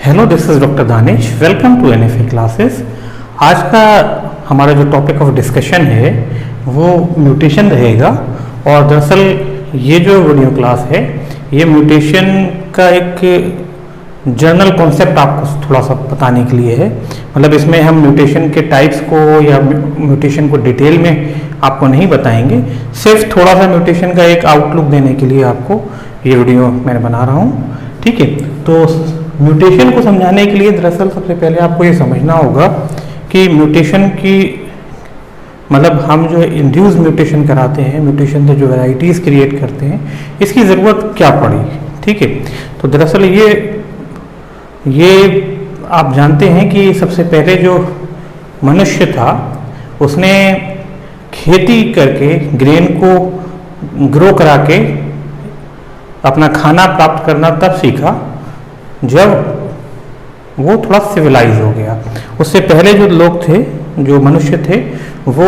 Hello, this is doctor Danish. Welcome to NFA classes. आज का हमारा जो टॉपिक ऑफ डिस्कशन है वो म्यूटेशन रहेगा। और दरअसल ये जो वीडियो क्लास है ये म्यूटेशन का एक जनरल कॉन्सेप्ट आपको थोड़ा सा बताने के लिए है। मतलब इसमें हम म्यूटेशन के टाइप्स को या म्यूटेशन को डिटेल में आपको नहीं बताएंगे, सिर्फ थोड़ा सा म्यूटेशन का एक आउटलुक देने के लिए आपको ये वीडियो मैं बना रहा हूँ। ठीक है, तो म्यूटेशन को समझाने के लिए दरअसल सबसे पहले आपको ये समझना होगा कि म्यूटेशन की मतलब हम जो इंड्यूस म्यूटेशन कराते हैं, म्यूटेशन से जो वैराइटीज़ क्रिएट करते हैं, इसकी ज़रूरत क्या पड़ी। ठीक है, तो दरअसल ये आप जानते हैं कि सबसे पहले जो मनुष्य था उसने खेती करके ग्रेन को ग्रो करा के अपना खाना प्राप्त करना तब सीखा जब वो थोड़ा सिविलाइज हो गया। उससे पहले जो लोग थे, जो मनुष्य थे, वो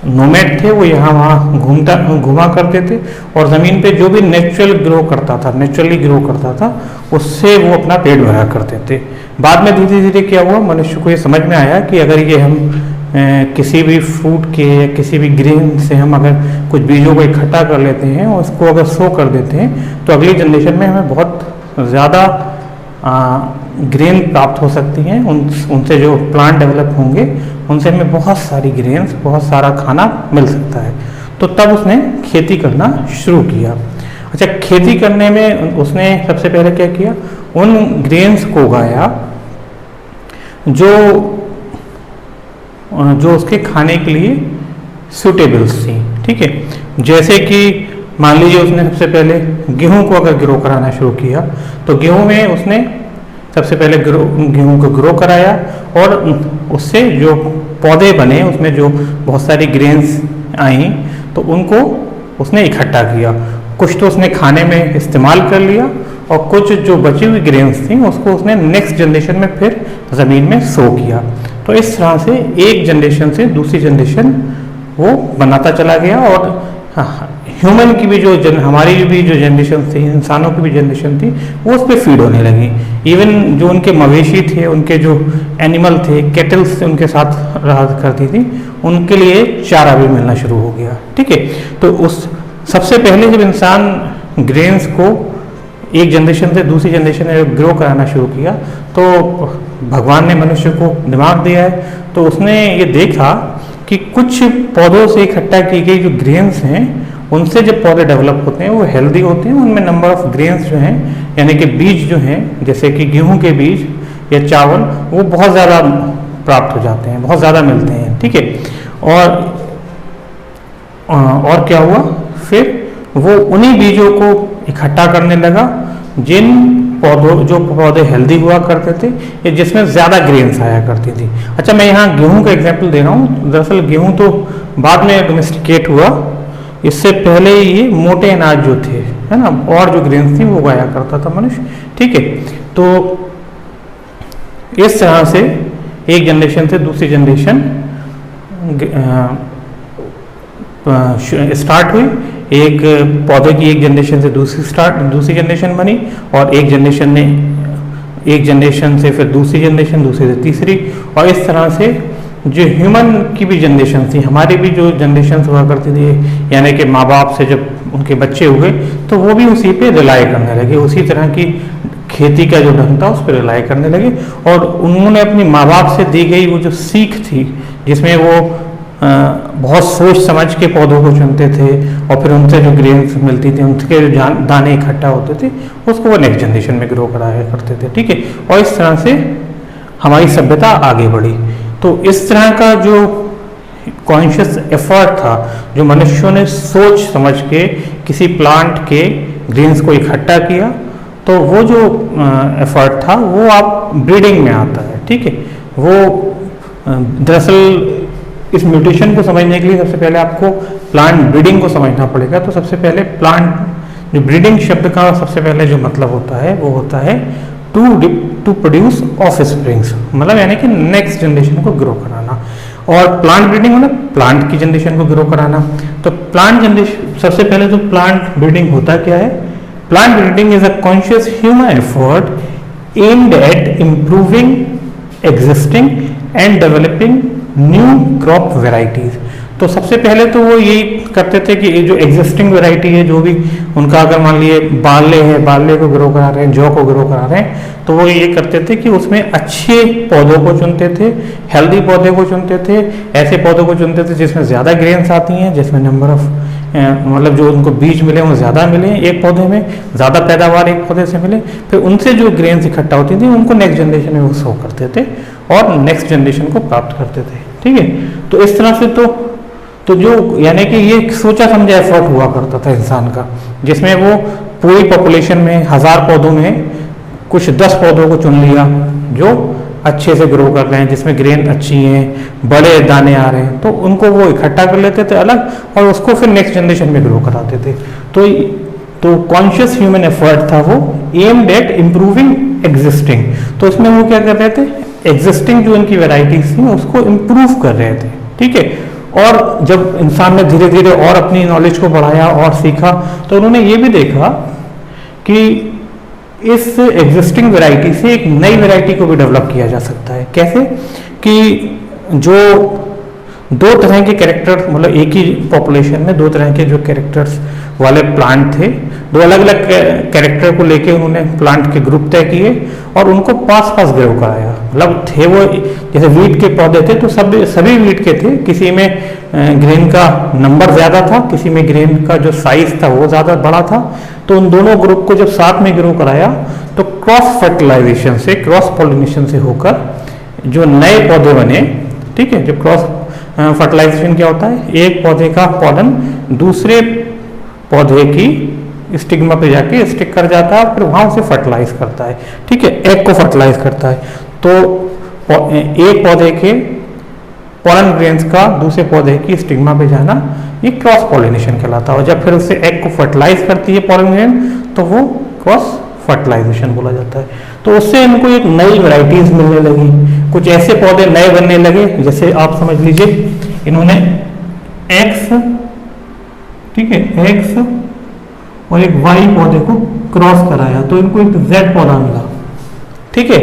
नोमैड थे। वो यहाँ वहाँ घुमा करते थे और ज़मीन पे जो भी नेचुरली ग्रो करता था उससे वो अपना पेट भरा करते थे। बाद में धीरे धीरे क्या हुआ, मनुष्य को ये समझ में आया कि अगर ये हम किसी भी फ्रूट के या किसी भी ग्रेन से हम अगर कुछ बीजों को इकट्ठा कर लेते हैं और उसको अगर सो कर देते हैं तो अगली जनरेशन में हमें बहुत ज़्यादा ग्रेन प्राप्त हो सकती हैं। उनसे जो प्लांट डेवलप होंगे उनसे हमें बहुत सारी ग्रेन्स, बहुत सारा खाना मिल सकता है। तो तब उसने खेती करना शुरू किया। अच्छा, खेती करने में उसने सबसे पहले क्या किया, उन ग्रेन्स को उगाया जो उसके खाने के लिए सूटेबल्स थी। ठीक है, जैसे कि मान लीजिए उसने सबसे पहले गेहूं को अगर ग्रो कराना शुरू किया तो गेहूं में उसने सबसे पहले गेहूं को ग्रो कराया और उससे जो पौधे बने उसमें जो बहुत सारी ग्रेन्स आई तो उनको उसने इकट्ठा किया। कुछ तो उसने खाने में इस्तेमाल कर लिया और कुछ जो बची हुई ग्रेन्स थी उसको उसने नेक्स्ट जनरेशन में फिर ज़मीन में सो किया। तो इस तरह से एक जनरेशन से दूसरी जनरेशन वो बनाता चला गया। और ह्यूमन की भी हमारी भी जो जनरेशन थी, इंसानों की भी जनरेशन थी, वो उस पर फीड होने लगी। इवन जो उनके मवेशी थे, उनके जो एनिमल थे, कैटल्स उनके साथ रहा करती थी, उनके लिए चारा भी मिलना शुरू हो गया। ठीक है, तो उस सबसे पहले जब इंसान ग्रेन्स को एक जनरेशन से दूसरी जनरेशन में ग्रो कराना शुरू किया तो भगवान ने मनुष्य को दिमाग दिया है। तो उसने ये देखा कि कुछ पौधों से इकट्ठा की गई जो ग्रेन्स हैं उनसे जब पौधे डेवलप होते हैं वो हेल्दी होते हैं। उनमें नंबर ऑफ ग्रेन्स जो हैं यानी कि बीज जो हैं, जैसे कि गेहूं के बीज या चावल, वो बहुत ज़्यादा प्राप्त हो जाते हैं, बहुत ज़्यादा मिलते हैं। ठीक है, और क्या हुआ, फिर वो उन्हीं बीजों को इकट्ठा करने लगा जो पौधे हेल्दी हुआ करते थे या जिसमें ज़्यादा ग्रेन्स आया करती थी। अच्छा, मैं यहाँ गेहूं का एग्जाम्पल दे रहा हूँ। दरअसल गेहूं तो बाद में डोमेस्टिकेट हुआ, इससे पहले ये मोटे अनाज जो थे, है ना, और जो ग्रेन्स थी वो उगाया करता था मनुष्य। ठीक है, तो इस तरह से एक जनरेशन से दूसरी जनरेशन स्टार्ट हुई। एक पौधे की एक जनरेशन से दूसरी जनरेशन बनी और एक जनरेशन से फिर दूसरी से तीसरी, और इस तरह से जो ह्यूमन की भी जनरेशन थी, हमारी भी जो जनरेशन हुआ करती थी, यानी कि माँ बाप से जब उनके बच्चे हुए तो वो भी उसी पे रिलाई करने लगे, उसी तरह की खेती का जो ढंग था उस पर रिलाई करने लगे। और उन्होंने अपनी माँ बाप से दी गई वो जो सीख थी, जिसमें वो बहुत सोच समझ के पौधों को चुनते थे और फिर उनसे जो ग्रेन्स मिलती थी, उनके जो दाने इकट्ठा होते थे, उसको वो नेक्स्ट जनरेशन में ग्रो कराया करते थे। ठीक है, और इस तरह से हमारी सभ्यता आगे बढ़ी। तो इस तरह का जो कॉन्शियस एफर्ट था, जो मनुष्यों ने सोच समझ के किसी प्लांट के ग्रेन्स को इकट्ठा किया, तो वो जो एफर्ट था वो आप ब्रीडिंग में आता है। ठीक है, वो दरअसल इस म्यूटेशन को समझने के लिए सबसे पहले आपको प्लांट ब्रीडिंग को समझना पड़ेगा। तो सबसे पहले प्लांट जो ब्रीडिंग शब्द का सबसे पहले जो मतलब होता है वो होता है टू प्रोड्यूस ऑफ स्प्रिंग्स, मतलब यानी कि नेक्स्ट जनरेशन को ग्रो कराना। और प्लांट ब्रीडिंग मतलब प्लांट की जनरेशन को ग्रो कराना। तो प्लांट जनरेशन, सबसे पहले तो प्लांट ब्रीडिंग होता क्या है? Plant breeding is a conscious human effort aimed at improving existing and developing new crop varieties. तो सबसे पहले तो वो यही करते थे कि ये जो एग्जिस्टिंग वैरायटी है, जो भी उनका अगर मान लिए बारले है, बारले को ग्रो करा रहे हैं, जौ को ग्रो करा रहे हैं, तो वो ये करते थे कि उसमें अच्छे पौधों को चुनते थे, हेल्दी पौधे को चुनते थे, ऐसे पौधों को चुनते थे जिसमें ज़्यादा ग्रेन्स आती हैं, जिसमें नंबर ऑफ मतलब जो उनको बीज मिले वो ज़्यादा मिले एक पौधे में, ज़्यादा पैदावार एक पौधे से मिले, फिर उनसे जो ग्रेन्स इकट्ठा होती थी उनको नेक्स्ट जनरेशन में वो शो करते थे और नेक्स्ट जनरेशन को प्राप्त करते थे। ठीक है, तो इस तरह से तो जो यानी कि ये सोचा समझा एफर्ट हुआ करता था इंसान का, जिसमें वो पूरी पॉपुलेशन में 1000 पौधों में कुछ 10 पौधों को चुन लिया जो अच्छे से ग्रो कर रहे हैं, जिसमें ग्रेन अच्छी हैं, बड़े दाने आ रहे हैं, तो उनको वो इकट्ठा कर लेते थे अलग और उसको फिर नेक्स्ट जनरेशन में ग्रो कराते थे। तो कॉन्शियस ह्यूमन एफर्ट था वो एम्ड एट इम्प्रूविंग एग्जिस्टिंग। तो उसमें वो क्या कर रहे थे, एग्जिस्टिंग जो इनकी वेराइटीज थी उसको इम्प्रूव कर रहे थे। ठीक है, और जब इंसान ने धीरे धीरे और अपनी नॉलेज को बढ़ाया और सीखा, तो उन्होंने ये भी देखा कि इस एग्जिस्टिंग वैरायटी से एक नई वैरायटी को भी डेवलप किया जा सकता है। कैसे कि जो दो तरह के कैरेक्टर, मतलब एक ही पॉपुलेशन में दो तरह के जो कैरेक्टर्स वाले प्लांट थे, दो अलग अलग कैरेक्टर को लेके उन्होंने प्लांट के ग्रुप तय किए और उनको पास पास ग्रो कराया। मतलब थे वो जैसे वीट के पौधे थे तो सभी वीट के थे, किसी में ग्रेन का नंबर ज़्यादा था, किसी में ग्रेन का जो साइज था वो ज़्यादा बड़ा था। तो उन दोनों ग्रुप को जब साथ में ग्रो कराया तो क्रॉस फर्टिलाइजेशन से, क्रॉस पॉलिनेशन से होकर जो नए पौधे बने। ठीक है, जब क्रॉस फर्टिलाइजेशन क्या होता है, एक पौधे का पॉलन दूसरे पौधे की स्टिग्मा पे जाके स्टिक कर जाता है और फिर वहां उसे फर्टिलाइज करता है। ठीक है, एग को फर्टिलाइज करता है। तो एक पौधे के पॉलन ग्रेन्स का दूसरे पौधे की स्टिग्मा पे जाना ये क्रॉस पॉलिनेशन कहलाता है। और जब फिर उससे एग को फर्टिलाइज करती है पॉलन ग्रेन तो वो क्रॉस फर्टिलाइजेशन बोला जाता है। तो उससे इनको एक नई वैरायटीज मिलने लगी, कुछ ऐसे पौधे नए बनने लगे, जैसे आप समझ लीजिए इन्होंने एक्स, ठीक है, एक्स और एक वाई पौधे को क्रॉस कराया तो इनको एक जेड पौधा मिला। ठीक है,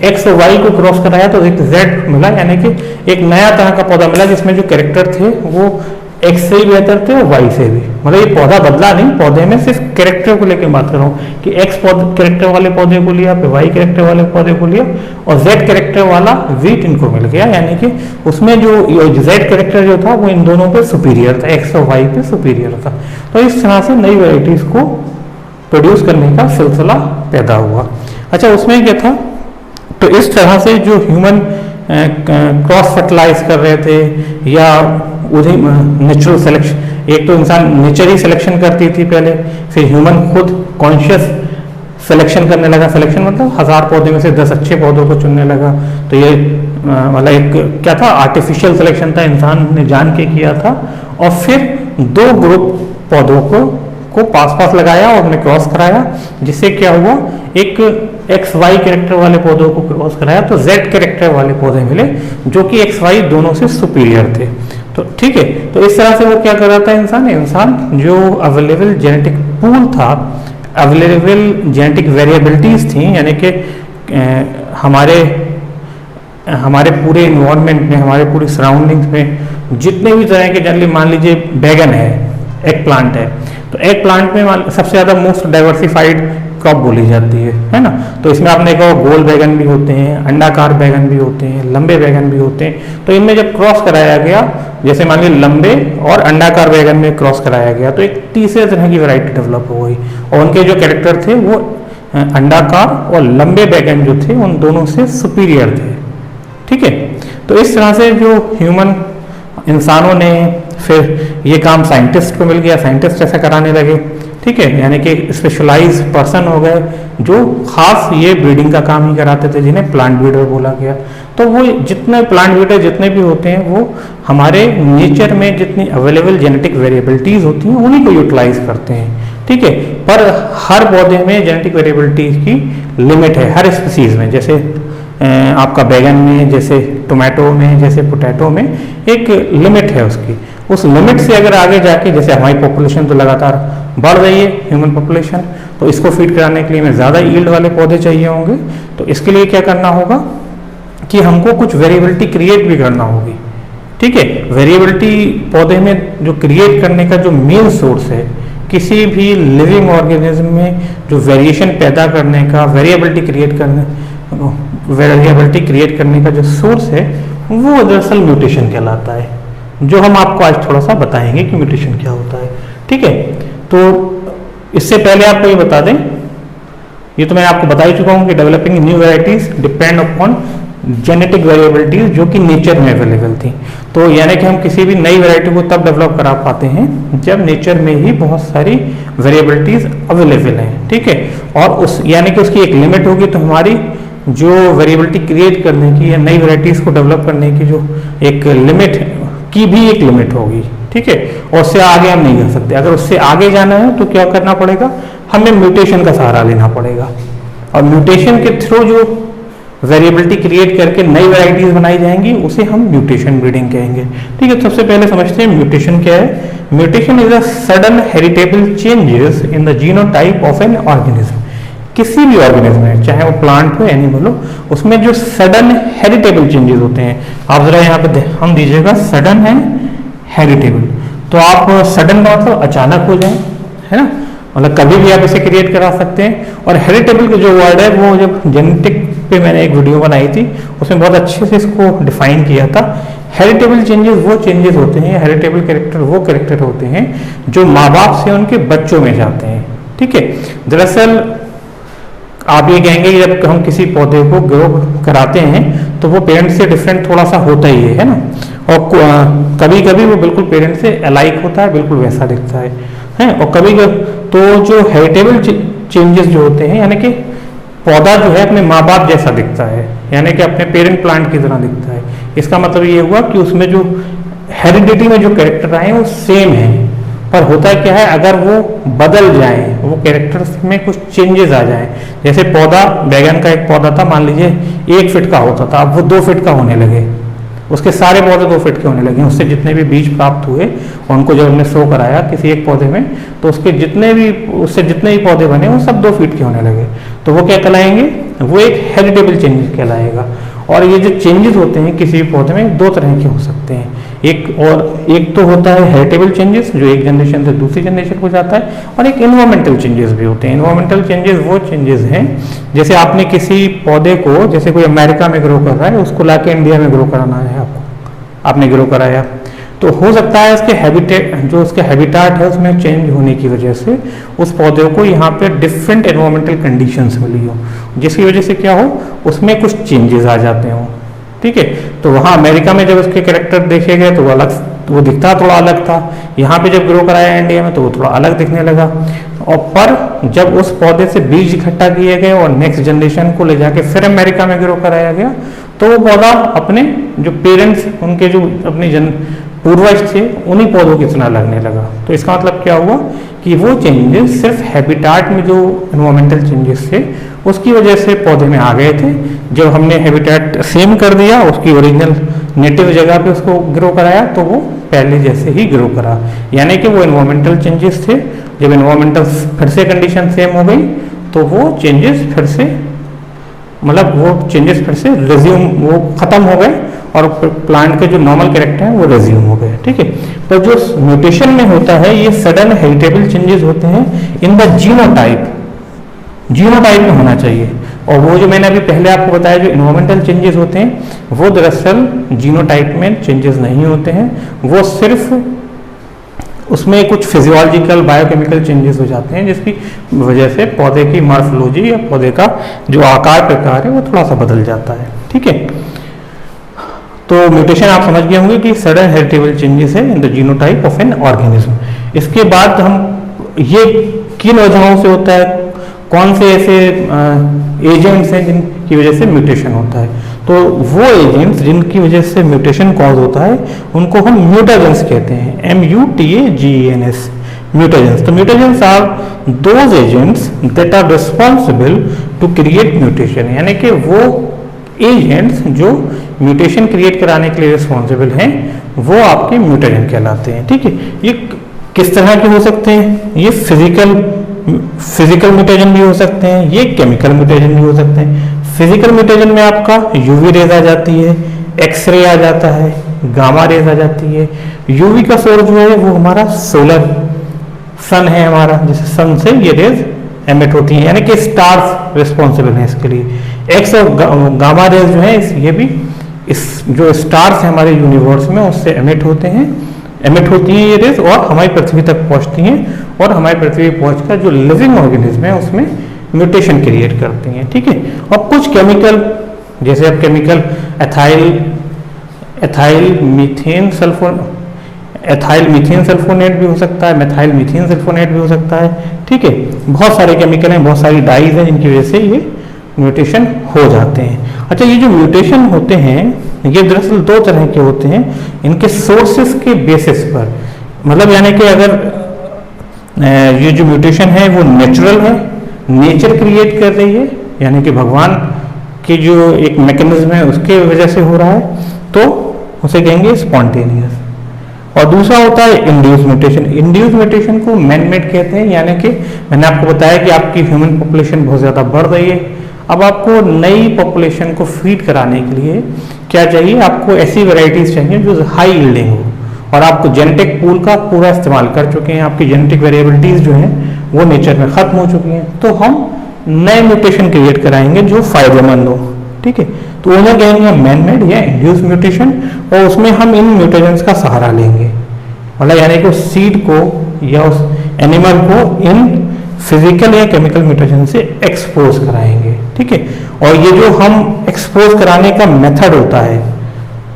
एक्स और वाई को क्रॉस कराया तो एक जेड मिला, यानी कि एक नया तरह का पौधा मिला जिसमें जो कैरेक्टर थे वो एक्स से ही बेहतर थे और वाई से भी। मतलब ये पौधा बदला नहीं, पौधे में सिर्फ कैरेक्टर को लेकर बात कर रहा हूँ कि एक्स कैरेक्टर वाले पौधे को लिया, फिर वाई कैरेक्टर वाले पौधे को लिया और जेड कैरेक्टर वाला वीट इनको मिल गया। यानी कि उसमें जो जेड कैरेक्टर जो था वो इन दोनों पे सुपीरियर था, एक्स और वाई पे सुपीरियर था। तो इस तरह से नई वेराइटीज को प्रोड्यूस करने का सिलसिला पैदा हुआ। अच्छा, उसमें क्या था, तो इस तरह से जो ह्यूमन क्रॉस फर्टिलाइज कर रहे थे या उन्हें नेचुरल सिलेक्शन, एक तो इंसान नेचर ही सिलेक्शन करती थी पहले, फिर ह्यूमन खुद कॉन्शियस सिलेक्शन करने लगा। सिलेक्शन मतलब 1000 पौधे में से 10 अच्छे पौधों को चुनने लगा। तो ये मतलब एक क्या था, आर्टिफिशियल सिलेक्शन था, इंसान ने जान के किया था। और फिर दो ग्रुप पौधों को पास पास लगाया और उन्हें क्रॉस कराया, जिससे क्या हुआ, एक एक्स वाई कैरेक्टर वाले पौधों को क्रॉस कराया तो जेड कैरेक्टर वाले पौधे मिले जो कि एक्स वाई दोनों से सुपीरियर थे। तो ठीक है, तो इस तरह से वो क्या कर रहा था, इंसान जो अवेलेबल जेनेटिक पूल था, अवेलेबल जेनेटिक वेरिएबिलिटीज थी, यानी कि हमारे पूरे इन्वायरमेंट में, हमारे पूरी सराउंडिंग्स में जितने भी तरह के, जनरली मान लीजिए बैगन है, एग प्लांट है, तो एग प्लांट में सबसे ज़्यादा मोस्ट डाइवर्सिफाइड क्रॉप बोली जाती है ना। तो इसमें आपने कहा गोल बैगन भी होते हैं, अंडाकार बैगन भी होते हैं, लंबे बैगन भी होते हैं। तो इनमें जब क्रॉस कराया गया, जैसे मान लीजिए लंबे और अंडाकार बैगन में क्रॉस कराया गया तो एक तीसरे तरह की वैरायटी डेवलप हो गई और उनके जो कैरेक्टर थे वो अंडाकार और लंबे बैगन जो थे उन दोनों से सुपीरियर थे। ठीक है, तो इस तरह से जो ह्यूमन इंसानों ने, फिर ये काम साइंटिस्ट को मिल गया, साइंटिस्ट ऐसा कराने लगे। ठीक है, यानी कि स्पेशलाइज पर्सन हो गए जो खास ये ब्रीडिंग का काम ही कराते थे, जिन्हें प्लांट ब्रीडर बोला गया। तो वो जितने प्लांट ब्रीडर जितने भी होते हैं वो हमारे नेचर में जितनी अवेलेबल जेनेटिक वेरिएबिलिटीज होती हैं उन्हीं को यूटिलाइज करते हैं। ठीक है, पर हर पौधे में जेनेटिक वेरिएबिलिटीज की लिमिट है, हर स्पीसीज में, जैसे आपका बैगन में, जैसे टोमेटो में, जैसे पोटैटो में एक लिमिट है उसकी। उस लिमिट से अगर आगे जाके, जैसे हमारी पॉपुलेशन तो लगातार बढ़ रही है, ह्यूमन पॉपुलेशन, तो इसको फीड कराने के लिए हमें ज़्यादा यील्ड वाले पौधे चाहिए होंगे। तो इसके लिए क्या करना होगा कि हमको कुछ वेरिएबिलिटी क्रिएट भी करना होगी। ठीक है, वेरिएबिलिटी पौधे में जो क्रिएट करने का जो मेन सोर्स है, किसी भी लिविंग ऑर्गेनिज्म में जो वेरिएशन पैदा करने का, वेरिएबिलिटी क्रिएट करने का जो सोर्स है, वो दरअसल म्यूटेशन कहलाता है, जो हम आपको आज थोड़ा सा बताएंगे कि म्यूटेशन क्या होता है। ठीक है, तो इससे पहले आपको ये बता दें, ये तो मैं आपको बता ही चुका हूँ कि developing new varieties depend upon genetic variabilities जो कि नेचर में अवेलेबल थी। तो यानी कि हम किसी भी नई वैरायटी को तब डेवलप करा पाते हैं जब नेचर में ही बहुत सारी वेरिएबिलिटीज अवेलेबल हैं। ठीक है, और उस यानी कि उसकी एक लिमिट होगी, तो हमारी जो वेरिएबिलिटी क्रिएट करने की या नई वैरायटीज को डेवलप करने की जो एक लिमिट की भी एक लिमिट होगी। ठीक है, और उससे आगे हम नहीं जा सकते। अगर उससे आगे जाना है तो क्या करना पड़ेगा, हमें म्यूटेशन का सहारा लेना पड़ेगा, और म्यूटेशन के थ्रू जो वेरिएबिलिटी क्रिएट करके नई वैरायटीज बनाई जाएंगी उसे हम म्यूटेशन ब्रीडिंग कहेंगे। ठीक है, सबसे पहले समझते हैं म्यूटेशन क्या है। Mutation is a sudden heritable changes in the genotype of an organism. किसी भी ऑर्गेनिज्म में, चाहे वो प्लांट हो एनिमल हो, उसमें जो सडन हेरिटेबल चेंजेस होते हैं, आप जरा यहाँ पे ध्यान दीजिएगा, सडन है हेरिटेबल। तो आप सडन का मतलब अचानक हो जाए, है ना, मतलब कभी भी आप इसे क्रिएट करा सकते हैं। और हेरिटेबल का जो वर्ड है, वो जब जेनेटिक पे मैंने एक वीडियो बनाई थी, उसमें बहुत अच्छे से इसको डिफाइन किया था। हेरिटेबल चेंजेस वो चेंजेस होते हैं, हेरिटेबल कैरेक्टर वो कैरेक्टर होते हैं जो माँ बाप से उनके बच्चों में जाते हैं। ठीक है, दरअसल आप ये कहेंगे कि जब हम किसी पौधे को ग्रो कराते हैं तो वो पेरेंट से डिफरेंट थोड़ा सा होता ही है ना, और कभी कभी वो बिल्कुल पेरेंट से अलाइक होता है, बिल्कुल वैसा दिखता है, और कभी तो जो हेरिटेबल चेंजेस जो होते हैं, यानी कि पौधा जो है अपने माँ बाप जैसा दिखता है, यानी कि अपने पेरेंट प्लांट की तरह दिखता है। इसका मतलब ये हुआ कि उसमें जो हेरिडिटी में जो कैरेक्टर आए वो सेम है, पर होता क्या है, अगर वो बदल जाए, वो कैरेक्टर्स में कुछ चेंजेस आ जाए, जैसे पौधा, बैगन का एक पौधा था, मान लीजिए 1 फीट का होता था, अब वो 2 फीट का होने लगे, उसके सारे पौधे 2 फीट के होने लगे, उससे जितने भी बीज प्राप्त हुए और उनको जब हमने शो कराया किसी एक पौधे में, तो उसके उससे जितने भी पौधे बने वो सब 2 फीट के होने लगे, तो वो क्या कहलाएंगे, वो एक हेरिटेबल चेंजेस कहलाएगा। और ये जो चेंजेस होते हैं किसी भी पौधे में 2 तरह के हो सकते हैं, एक तो होता है हेरिटेबल चेंजेस जो एक जनरेशन से दूसरी जनरेशन को जाता है, और एक इन्वायरमेंटल चेंजेस भी होते हैं। इन्वायरमेंटल चेंजेस वो चेंजेस हैं, जैसे आपने किसी पौधे को, जैसे कोई अमेरिका में ग्रो कर रहा है, उसको लाके इंडिया में ग्रो कराना है आपको, आपने ग्रो कराया, तो हो सकता है उसके हैबिटेट, जो उसके हैबिटेट है उसमें चेंज होने की वजह से उस पौधे को यहाँ पे डिफरेंट एनवायरमेंटल कंडीशंस मिली हो, जिसकी वजह से क्या हो, उसमें कुछ चेंजेस आ जाते हो। ठीक है, तो वहाँ अमेरिका में जब उसके कैरेक्टर देखे गए तो वो अलग, वो दिखता थोड़ा अलग था, यहाँ पे जब ग्रो कराया इंडिया में तो वो थोड़ा अलग दिखने लगा। और पर जब उस पौधे से बीज इकट्ठा किए गए और नेक्स्ट जनरेशन को ले जाके फिर अमेरिका में ग्रो कराया गया, तो वो पौधा अपने जो पेरेंट्स, उनके जो अपने पूर्वज थे, उन्हीं पौधों की तरह लगने लगा। तो इसका मतलब क्या हुआ कि वो चेंजेस सिर्फ हैबिटेट में जो एनवायरमेंटल चेंजेस थे उसकी वजह से पौधे में आ गए थे। जब हमने हैबिटेट सेम कर दिया, उसकी ओरिजिनल नेटिव जगह पे उसको ग्रो कराया, तो वो पहले जैसे ही ग्रो करा, यानी कि वो एनवायरमेंटल चेंजेस थे। जब एनवायरमेंटल फिर से कंडीशन सेम हो गई तो वो चेंजेस फिर से, मतलब वो चेंजेस फिर से रिज्यूम, वो खत्म हो गए और प्लांट के जो नॉर्मल कैरेक्टर हैं वो रिज्यूम हो गए। ठीक है, तो जो म्यूटेशन में होता है ये सडन हेरिटेबल चेंजेस होते हैं इन द जीनोटाइप, जीनोटाइप में होना चाहिए। और वो जो मैंने अभी पहले आपको बताया जो इन्वायरमेंटल चेंजेस होते हैं वो दरअसल जीनोटाइप में चेंजेस नहीं होते हैं, वो सिर्फ उसमें कुछ फिजियोलॉजिकल बायोकेमिकल चेंजेस हो जाते हैं जिसकी वजह से पौधे की मॉर्फोलॉजी या पौधे का जो आकार प्रकार है वो थोड़ा सा बदल जाता है। ठीक है, तो म्यूटेशन आप समझ गए होंगे कि सडन हेरिटेबल चेंजेस है in the genotype of an organism. इसके बाद हम ये किन वजहों से होता है, कौन से ऐसे एजेंट्स हैं जिनकी वजह से म्यूटेशन होता है, तो वो एजेंट्स जिनकी वजह से म्यूटेशन कॉज होता है उनको हम म्यूटाजेंस कहते हैं, MUTAGENS, म्यूटाजेंस। तो mutagens are those agents that are responsible to create mutation, यानी कि वो एजेंट्स जो म्यूटेशन क्रिएट कराने के लिए रिस्पॉन्सिबल हैं वो आपके म्यूटेजन कहलाते हैं। ठीक है, ये किस तरह के हो सकते हैं? ये फिजिकल म्यूटेजन भी हो सकते हैं, ये केमिकल म्यूटेजन भी हो सकते हैं। फिजिकल म्यूटेजन में आपका यूवी रेज आ जाती है, एक्सरे आ जाता है, गामा रेज आ जाती है। यूवी का सोर्स जो है वो हमारा सोलर सन है हमारा, जैसे सन से ये रेज एमिट होती हैं, यानी कि स्टार्स रिस्पॉन्सिबल हैं इसके लिए। एक्स और गामा रेज जो है ये भी इस जो स्टार्स हैं हमारे यूनिवर्स में उससे एमिट होती हैं ये रेज, और हमारी पृथ्वी तक पहुंचती हैं, और हमारी पृथ्वी पहुंचकर जो लिविंग ऑर्गेनिज्म है उसमें म्यूटेशन क्रिएट करती हैं। ठीक है, और कुछ केमिकल, जैसे अब केमिकल एथाइल मीथेन सल्फोनेट भी हो सकता है, मेथाइल मीथेन सल्फोनेट भी हो सकता है। ठीक है, बहुत सारे केमिकल हैं, बहुत सारी डाइज हैं जिनकी वजह से ये म्यूटेशन हो जाते हैं। अच्छा, ये जो म्यूटेशन होते हैं ये दरअसल दो तरह के होते हैं, इनके सोर्सेस के बेसिस पर, मतलब यानी कि अगर ये जो म्यूटेशन है वो नेचुरल है, नेचर क्रिएट कर रही है, यानी कि भगवान की जो एक मैकेनिज्म है उसके वजह से हो रहा है, तो उसे कहेंगे स्पॉन्टेनियस। और दूसरा होता है इंड्यूस म्यूटेशन। इंड्यूस म्यूटेशन को मैन मेड कहते हैं, यानी कि मैंने आपको बताया कि आपकी ह्यूमन पॉपुलेशन बहुत ज़्यादा बढ़ रही है, अब आपको नई पॉपुलेशन को फीड कराने के लिए क्या चाहिए? आपको ऐसी वेराइटीज चाहिए जो हाई यील्डिंग हो, और आपको जेनेटिक पूल का पूरा इस्तेमाल कर चुके हैं, आपकी जेनेटिक वेरिएबिलिटीज जो हैं वो नेचर में खत्म हो चुकी हैं, तो हम नए म्यूटेशन क्रिएट कराएंगे जो फायदेमंद हो। ठीक है, तो उन्हें कहेंगे मैन मेड या इंड्यूस म्यूटेशन, और उसमें हम इन म्यूटेशंस का सहारा लेंगे, मतलब यानी कि उस सीड को या उस एनिमल को इन फिजिकल या केमिकल म्यूटेशन से एक्सपोज कराएंगे। ठीक है, और ये जो हम एक्सपोज कराने का मेथड होता है,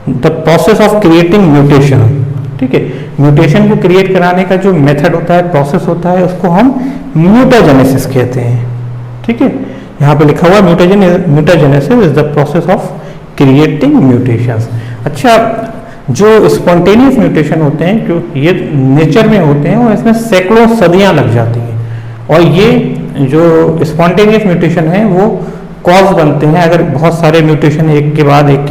the process of creating mutation. ठीक है, म्यूटेशन को क्रिएट कराने का जो मेथड होता है, प्रोसेस होता है, उसको हम म्यूटाजेनेसिस कहते हैं। ठीक है, यहाँ पे लिखा हुआ mutagenesis is the process of creating mutations. अच्छा, जो स्पॉन्टेनियस म्यूटेशन होते हैं, जो ये नेचर में होते हैं, और इसमें सैकड़ों सदियां लग जाती हैं, और ये जो स्पॉन्टेनियस म्यूटेशन है वो कॉज बनते हैं अगर बहुत सारे म्यूटेशन एक के बाद एक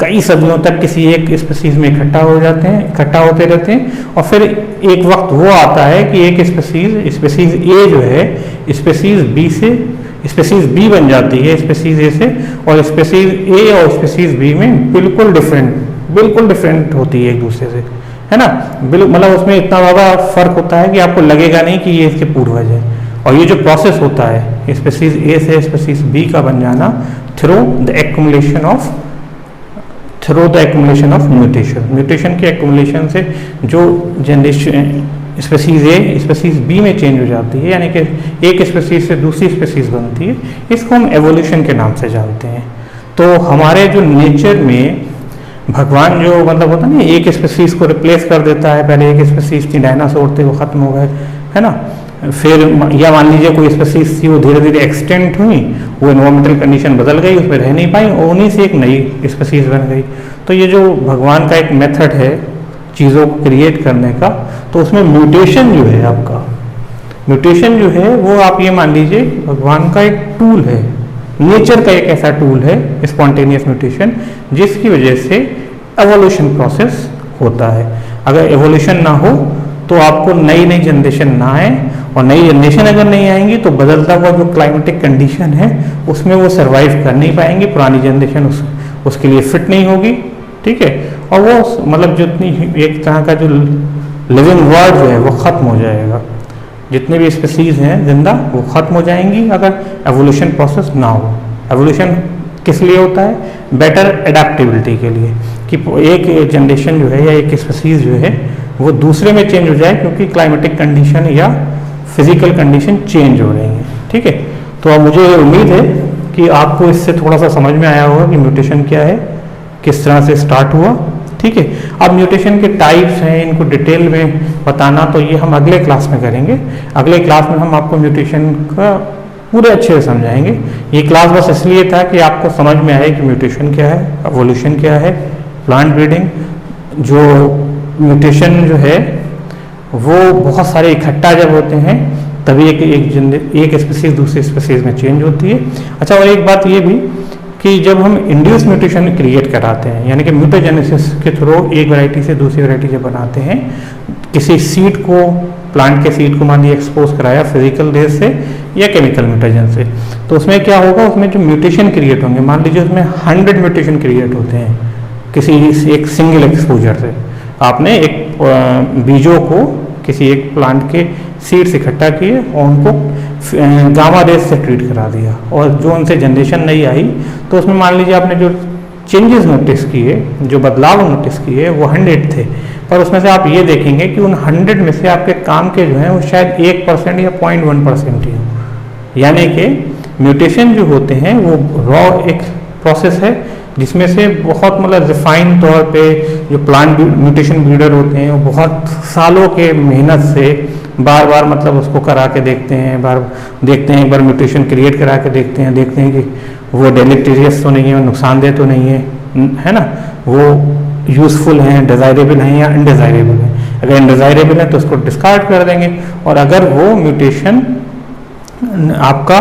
कई सदियों तक किसी एक स्पीसीज में इकट्ठा होते रहते हैं, और फिर एक वक्त वो आता है कि एक स्पीसीज ए जो है स्पीसीज बी से स्पीसीज बी बन जाती है स्पीसीज ए से, और स्पीसीज ए और स्पीसीज बी में बिल्कुल डिफरेंट होती है एक दूसरे से, है ना। मतलब उसमें इतना ज़्यादा फर्क होता है कि आपको लगेगा नहीं कि ये इसके पूर्वज है। और ये जो प्रोसेस होता है स्पीसीज ए से स्पीसीज बी का बन जाना through the accumulation of mutation के एक्युमुलेशन से जो generation species A species B में चेंज हो जाती है, यानी कि एक स्पीसीज से दूसरी स्पीसीज बनती है, इसको हम एवोल्यूशन के नाम से जानते हैं। तो हमारे जो नेचर में भगवान जो मतलब होता है ना, एक स्पीसीज को रिप्लेस कर देता है, पहले एक स्पीसीज थी डायनासोर थे वो खत्म हो गए, है ना, फिर या मान लीजिए कोई स्पीसीज थी वो धीरे धीरे एक्सटेंट हुई, वो एनवायरमेंटल कंडीशन बदल गई, उसमें रह नहीं पाई, और उन्हीं से एक नई स्पीसीज बन गई। तो ये जो भगवान का एक मेथड है चीज़ों को क्रिएट करने का, तो उसमें म्यूटेशन जो है आपका म्यूटेशन जो है वो आप ये मान लीजिए भगवान का एक टूल है, नेचर का एक ऐसा टूल है स्पॉन्टेनियस म्यूटेशन, जिसकी वजह से एवोल्यूशन प्रोसेस होता है। अगर एवोल्यूशन ना हो तो आपको नई नई जनरेशन ना आए, और नई जनरेशन अगर नहीं आएंगी तो बदलता हुआ जो क्लाइमेटिक कंडीशन है उसमें वो सरवाइव कर नहीं पाएंगे, पुरानी जनरेशन उसके लिए फिट नहीं होगी। ठीक है, और वो मतलब जितनी एक तरह का जो लिविंग वर्ल्ड जो है वो खत्म हो जाएगा, जितने भी स्पीसीज हैं जिंदा वो खत्म हो जाएंगी अगर एवोल्यूशन प्रोसेस ना हो। एवोल्यूशन किस लिए होता है? बेटर एडेप्टेबिलिटी के लिए, कि एक जनरेशन जो है या एक स्पीसीज जो है वो दूसरे में चेंज हो जाए, क्योंकि क्लाइमेटिक कंडीशन या फिजिकल कंडीशन चेंज हो रही है। ठीक है, तो अब मुझे उम्मीद है कि आपको इससे थोड़ा सा समझ में आया होगा कि म्यूटेशन क्या है, किस तरह से स्टार्ट हुआ। ठीक है, अब म्यूटेशन के टाइप्स हैं, इनको डिटेल में बताना तो ये हम अगले क्लास में करेंगे। अगले क्लास में हम आपको म्यूटेशन का पूरे अच्छे से समझाएंगे। ये क्लास बस इसलिए था कि आपको समझ में आए कि म्यूटेशन क्या है, एवोल्यूशन क्या है, प्लांट ब्रीडिंग। जो म्यूटेशन जो है वो बहुत सारे इकट्ठा जब होते हैं तभी एक स्पीसीज दूसरी स्पीसीज में चेंज होती है। अच्छा, और एक बात ये भी कि जब हम इंड्यूस म्यूटेशन क्रिएट कराते हैं, यानी कि म्यूटाजेनेसिस के थ्रू एक वैरायटी से दूसरी वैरायटी जब बनाते हैं, किसी सीड को, प्लांट के सीड को मान लीजिए एक्सपोज कराया फिजिकल रेज से या केमिकल म्यूटेशन से, तो उसमें क्या होगा, उसमें जो म्यूटेशन क्रिएट होंगे, मान लीजिए उसमें 100 म्यूटेशन क्रिएट होते हैं किसी एक सिंगल एक्सपोजर से। आपने एक बीजों को किसी एक प्लांट के सीड्स इकट्ठा किए और उनको गामा रेज से ट्रीट करा दिया, और जो उनसे जनरेशन नहीं आई तो उसमें मान लीजिए आपने जो चेंजेस नोटिस किए, जो बदलाव नोटिस किए वो 100 थे, पर उसमें से आप ये देखेंगे कि उन 100 में से आपके काम के जो हैं वो शायद 1% या 0.1% ही हो। यानी कि म्यूटेशन जो होते हैं वो रॉ एक प्रोसेस है जिसमें से बहुत मतलब रिफाइंड तौर पे जो प्लांट म्यूटेशन ब्रीडर होते हैं वो बहुत सालों के मेहनत से बार बार मतलब उसको करा के देखते हैं, एक बार म्यूटेशन क्रिएट करा के देखते हैं कि वो डेलेटेरियस तो नहीं है, नुकसानदेह तो नहीं है ना, वो यूज़फुल हैं, डिज़ायरेबल हैं या अनडिज़ायरेबल हैं। अगर अनडिज़ायरेबल है तो उसको डिस्कार्ड कर देंगे, और अगर वो म्यूटेशन आपका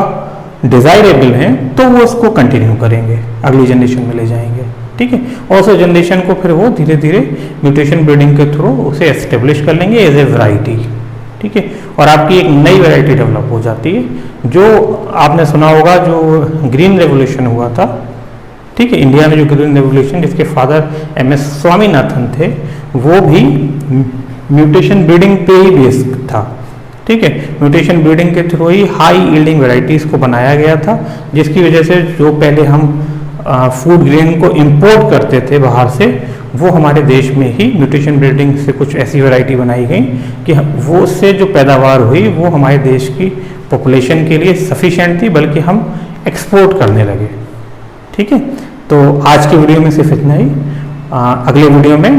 डिज़ायरेबल है तो वो उसको कंटिन्यू करेंगे, अगली जनरेशन में ले जाएंगे, ठीक है। और उस जनरेशन को फिर वो धीरे धीरे म्यूटेशन ब्रीडिंग के थ्रू उसे एस्टेब्लिश कर लेंगे एज ए वैरायटी, ठीक है, और आपकी एक नई वैरायटी डेवलप हो जाती है। जो आपने सुना होगा जो ग्रीन रेवोल्यूशन हुआ था, ठीक है, इंडिया में जो ग्रीन रेवोल्यूशन जिसके फादर MS स्वामीनाथन थे, वो भी म्यूटेशन ब्रीडिंग पे ही बेस्ड था, ठीक है। म्यूटेशन ब्रीडिंग के थ्रू ही हाई यील्डिंग वैरायटीज़ को बनाया गया था, जिसकी वजह से जो पहले हम फूड ग्रेन को इंपोर्ट करते थे बाहर से, वो हमारे देश में ही म्यूटेशन ब्रीडिंग से कुछ ऐसी वैरायटी बनाई गई कि वो उससे जो पैदावार हुई वो हमारे देश की पॉपुलेशन के लिए सफिशिएंट थी, बल्कि हम एक्सपोर्ट करने लगे, ठीक है। तो आज की वीडियो में सिर्फ इतना ही। अगले वीडियो में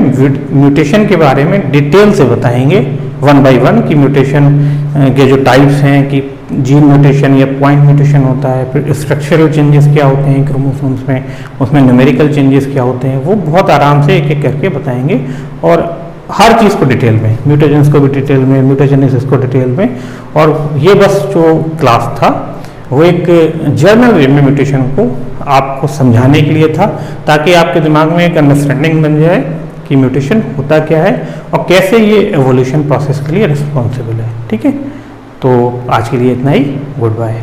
म्यूटेशन के बारे में डिटेल से बताएंगे 1 by 1 कि म्यूटेशन के जो टाइप्स हैं, कि जीन म्यूटेशन या पॉइंट म्यूटेशन होता है, फिर स्ट्रक्चरल चेंजेस क्या होते हैं क्रोमोसोम्स में, उसमें न्यूमेरिकल चेंजेस क्या होते हैं, वो बहुत आराम से एक एक करके बताएंगे, और हर चीज़ को डिटेल में, म्यूटेशंस को भी डिटेल में, म्यूटाजेनेसिस को डिटेल में। और ये बस जो क्लास था वो एक जर्नल वे में म्यूटेशन को आपको समझाने के लिए था, ताकि आपके दिमाग में एक अंडरस्टैंडिंग बन जाए कि म्यूटेशन होता क्या है और कैसे ये एवोल्यूशन प्रोसेस के लिए रिस्पॉन्सिबल है, ठीक है। तो आज के लिए इतना ही, गुड बाय।